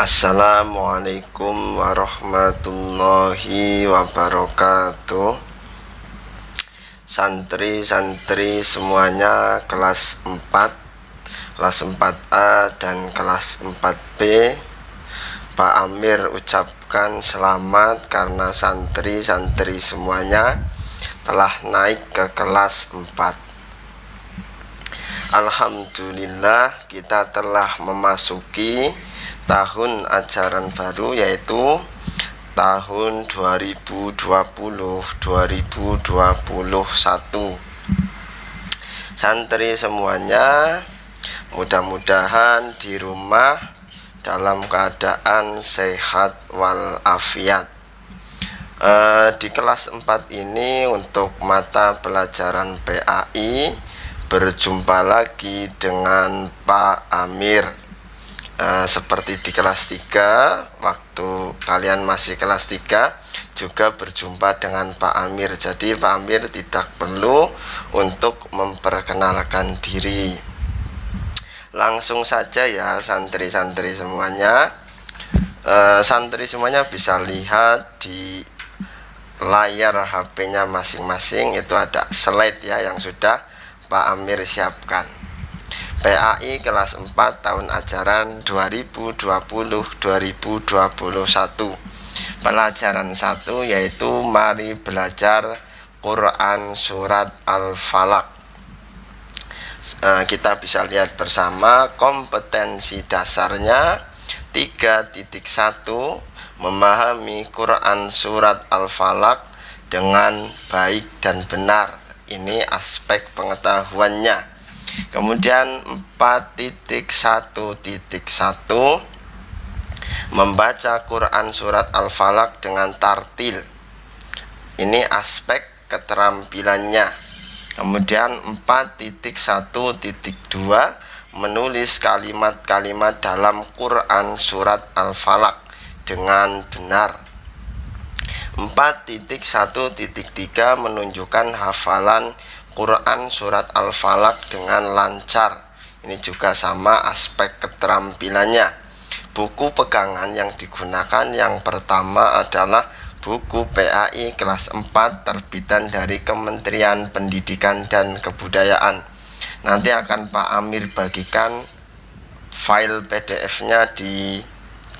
Assalamualaikum warahmatullahi wabarakatuh. Santri-santri semuanya kelas 4, kelas 4A dan kelas 4B, Pak Amir ucapkan selamat karena santri-santri semuanya telah naik ke kelas 4. Alhamdulillah, kita telah memasuki tahun ajaran baru, yaitu tahun 2020-2021. Santri semuanya mudah-mudahan di rumah dalam keadaan sehat walafiat. Di kelas 4 ini untuk mata pelajaran PAI berjumpa lagi dengan Pak Amir. Seperti di kelas 3, waktu kalian masih kelas 3 juga berjumpa dengan Pak Amir. Jadi Pak Amir tidak perlu untuk memperkenalkan diri. Langsung saja ya santri-santri semuanya. Santri semuanya bisa lihat di layar HP-nya masing-masing, itu ada slide ya yang sudah Pak Amir siapkan. PAI kelas 4 tahun ajaran 2020-2021. Pelajaran 1 yaitu mari belajar Quran surat Al-Falaq. Kita bisa lihat bersama kompetensi dasarnya 3.1, memahami Quran surat Al-Falaq dengan baik dan benar. Ini aspek pengetahuannya. Kemudian 4.1.1, membaca Quran surat Al-Falaq dengan tartil. Ini aspek keterampilannya. Kemudian 4.1.2, menulis kalimat-kalimat dalam Quran surat Al-Falaq dengan benar. 4.1.3, menunjukkan hafalan Quran surat Al-Falaq dengan lancar. Ini juga sama aspek keterampilannya. Buku pegangan yang digunakan yang pertama adalah buku PAI kelas 4 terbitan dari Kementerian Pendidikan dan Kebudayaan. Nanti akan Pak Amir bagikan file PDF-nya di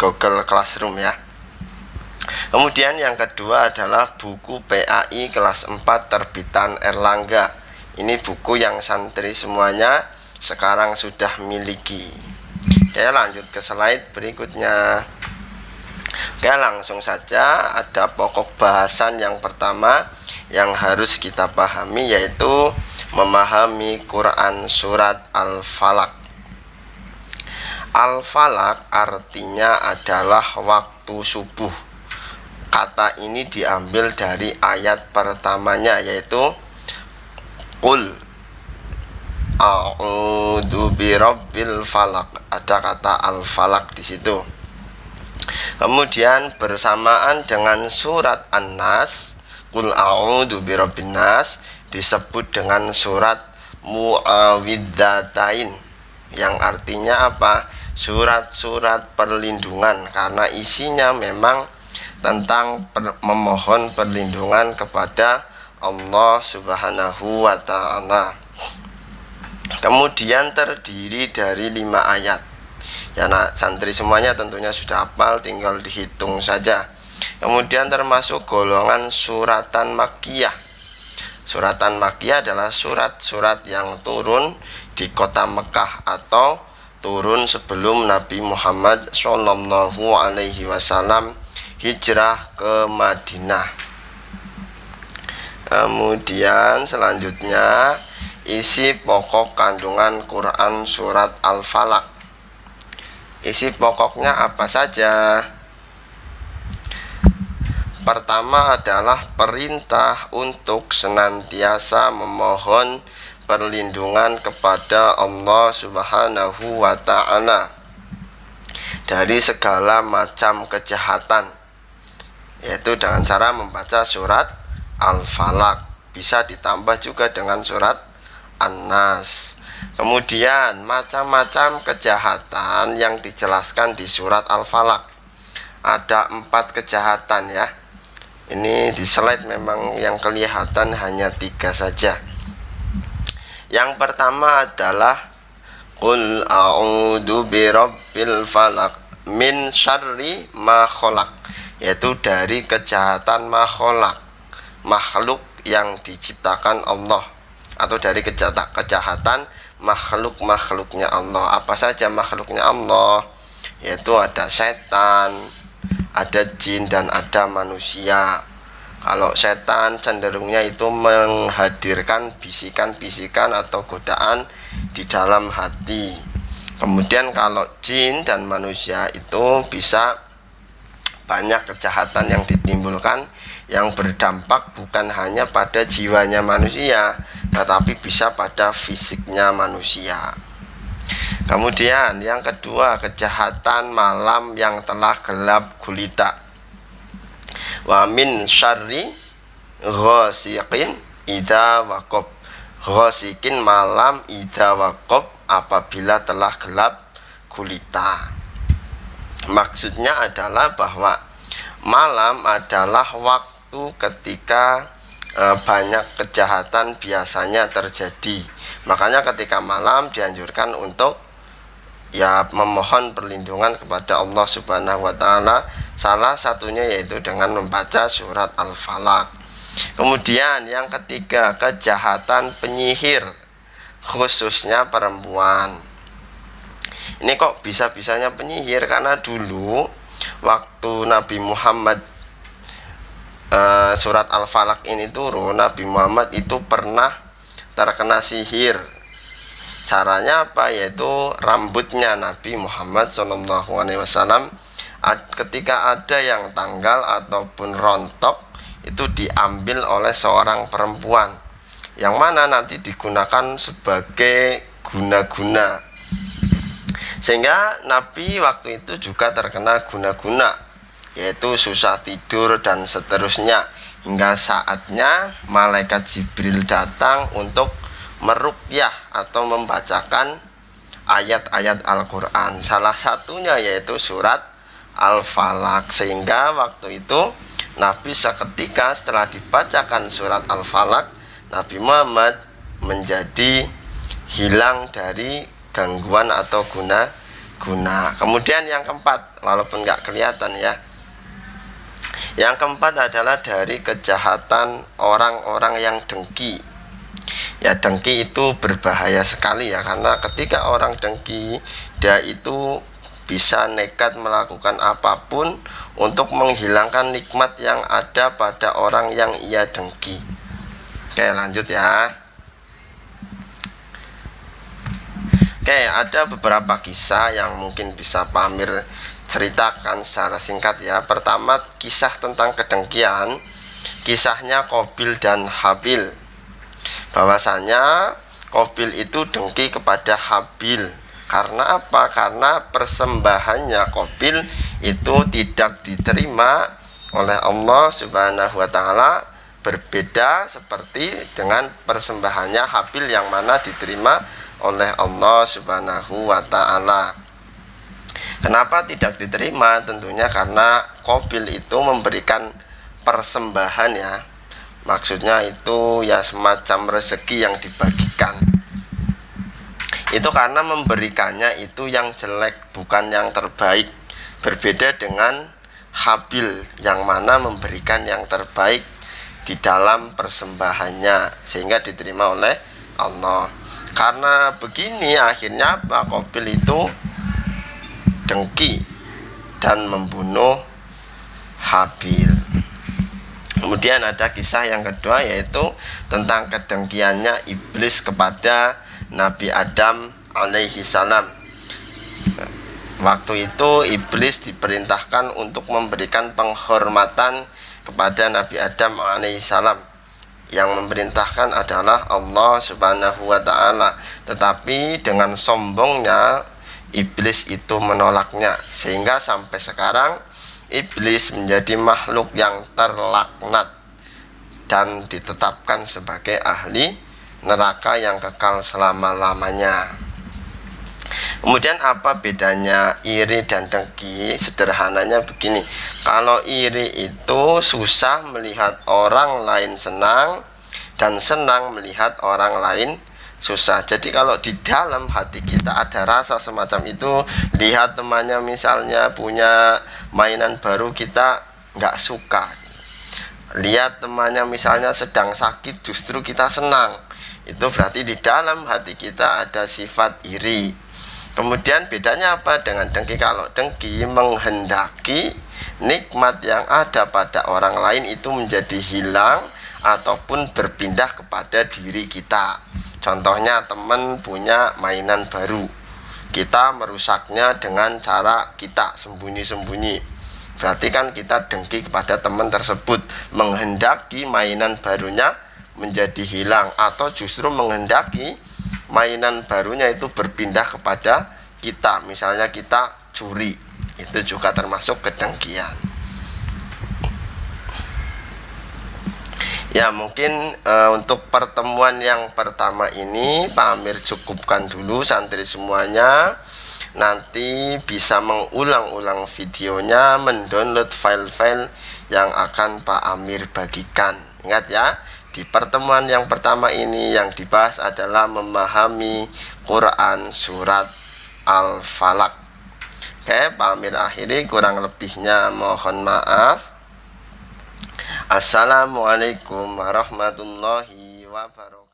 Google Classroom ya. Kemudian yang kedua adalah buku PAI kelas 4 terbitan Erlangga. Ini buku yang santri semuanya sekarang sudah miliki. Oke, lanjut ke slide berikutnya. Oke, langsung saja. Ada pokok bahasan yang pertama yang harus kita pahami, yaitu memahami Quran surat Al-Falaq. Al-Falaq artinya adalah waktu subuh. Kata ini diambil dari ayat pertamanya, yaitu Qul a'udzu birabbil falaq. Ada kata al-falaq di situ. Kemudian bersamaan dengan surat An-Nas, Qul a'udzu birabbin nas, disebut dengan surat Mu'awwidzatain, yang artinya apa? Surat-surat perlindungan, karena isinya memang tentang memohon perlindungan kepada Allah Subhanahu wa ta'ala. Kemudian terdiri dari 5 ayat. Ya, santri semuanya tentunya sudah hafal, tinggal dihitung saja. Kemudian termasuk golongan suratan makkiyah. Suratan makkiyah adalah surat-surat yang turun di kota Mekah atau turun sebelum Nabi Muhammad SAW hijrah ke Madinah. Kemudian selanjutnya isi pokok kandungan Quran surat Al-Falaq. Isi pokoknya apa saja? Pertama adalah perintah untuk senantiasa memohon perlindungan kepada Allah Subhanahu wa ta'ala dari segala macam kejahatan, yaitu dengan cara membaca surat Al-Falaq. Bisa ditambah juga dengan surat An-Nas. Kemudian macam-macam kejahatan yang dijelaskan di surat Al-Falaq. Ada 4 kejahatan ya. Ini di slide memang yang kelihatan hanya 3 saja. Yang pertama adalah Qul a'udzu birabbil falaq min syarri ma khalaq, yaitu dari kejahatan makhluk, makhluk yang diciptakan Allah, atau dari kejahatan makhluknya Allah. Apa saja makhluknya Allah? Yaitu ada setan, ada jin, dan ada manusia. Kalau setan cenderungnya itu menghadirkan bisikan-bisikan atau godaan di dalam hati. Kemudian kalau jin dan manusia itu bisa banyak kejahatan yang ditimbulkan yang berdampak bukan hanya pada jiwanya manusia, tetapi bisa pada fisiknya manusia. Kemudian yang kedua, kejahatan malam yang telah gelap gulita. Wa min syarri ghasiqin idza waqab. Ghasiqin malam idza waqab, apabila telah gelap gulita. Maksudnya adalah bahwa malam adalah waktu ketika banyak kejahatan biasanya terjadi. Makanya ketika malam dianjurkan untuk ya memohon perlindungan kepada Allah Subhanahu wa taala. Salah satunya yaitu dengan membaca surat Al-Falaq. Kemudian yang ketiga, kejahatan penyihir, khususnya perempuan. Ini kok bisa-bisanya penyihir? Karena dulu waktu Nabi Muhammad surat Al-Falaq ini turun, Nabi Muhammad itu pernah terkena sihir. Caranya apa? Yaitu rambutnya Nabi Muhammad SAW ketika ada yang tanggal ataupun rontok, itu diambil oleh seorang perempuan, yang mana nanti digunakan sebagai guna-guna. Sehingga Nabi waktu itu juga terkena guna-guna, yaitu susah tidur dan seterusnya. Hingga saatnya malaikat Jibril datang untuk meruqyah atau membacakan ayat-ayat Al-Quran. Salah satunya yaitu surat Al-Falaq. Sehingga waktu itu Nabi seketika setelah dibacakan surat Al-Falaq, Nabi Muhammad menjadi hilang dari gangguan atau guna-guna. Kemudian yang keempat, walaupun nggak kelihatan ya, yang keempat adalah dari kejahatan orang-orang yang dengki. Ya, dengki itu berbahaya sekali ya, karena ketika orang dengki, dia itu bisa nekat melakukan apapun untuk menghilangkan nikmat yang ada pada orang yang ia dengki. Oke, lanjut ya. Oke, ada beberapa kisah yang mungkin bisa Pamir ceritakan secara singkat ya. Pertama, kisah tentang kedengkian. Kisahnya Qabil dan Habil. Bahwasanya Qabil itu dengki kepada Habil. Karena apa? Karena persembahannya Qabil itu tidak diterima oleh Allah Subhanahu wa taala, berbeda seperti dengan persembahannya Habil yang mana diterima oleh Allah Subhanahu wa taala. Kenapa tidak diterima? Tentunya karena Qabil itu memberikan persembahan ya. Maksudnya itu ya semacam rezeki yang dibagikan. Itu karena memberikannya itu yang jelek, bukan yang terbaik. Berbeda dengan Habil yang mana memberikan yang terbaik di dalam persembahannya, sehingga diterima oleh Allah. Karena begini akhirnya Pak Qabil itu dengki dan membunuh Habil. Kemudian ada kisah yang kedua, yaitu tentang kedengkiannya iblis kepada Nabi Adam alaihi salam. Waktu itu iblis diperintahkan untuk memberikan penghormatan kepada Nabi Adam alaihi salam. Yang memerintahkan adalah Allah Subhanahu wa taala. Tetapi dengan sombongnya iblis itu menolaknya, sehingga sampai sekarang iblis menjadi makhluk yang terlaknat dan ditetapkan sebagai ahli neraka yang kekal selama-lamanya. Kemudian apa bedanya iri dan dengki? Sederhananya begini, kalau iri itu susah melihat orang lain senang dan senang melihat orang lain susah. Jadi kalau di dalam hati kita ada rasa semacam itu, lihat temannya misalnya punya mainan baru, kita nggak suka. Lihat temannya misalnya sedang sakit, justru kita senang. Itu berarti di dalam hati kita ada sifat iri. Kemudian bedanya apa dengan dengki? Kalau dengki menghendaki nikmat yang ada pada orang lain itu menjadi hilang ataupun berpindah kepada diri kita. Contohnya teman punya mainan baru, kita merusaknya dengan cara kita sembunyi-sembunyi. Berarti kan kita dengki kepada teman tersebut, menghendaki mainan barunya menjadi hilang, atau justru menghendaki mainan barunya itu berpindah kepada kita. Misalnya kita curi, itu juga termasuk kedengkian. Ya, mungkin untuk pertemuan yang pertama ini Pak Amir cukupkan dulu santri semuanya. Nanti bisa mengulang-ulang videonya, mendownload file-file yang akan Pak Amir bagikan. Ingat ya, di pertemuan yang pertama ini yang dibahas adalah memahami Quran surat Al-Falaq. Oke, Pak Amir akhiri, kurang lebihnya mohon maaf. Assalamualaikum warahmatullahi wabarakatuh.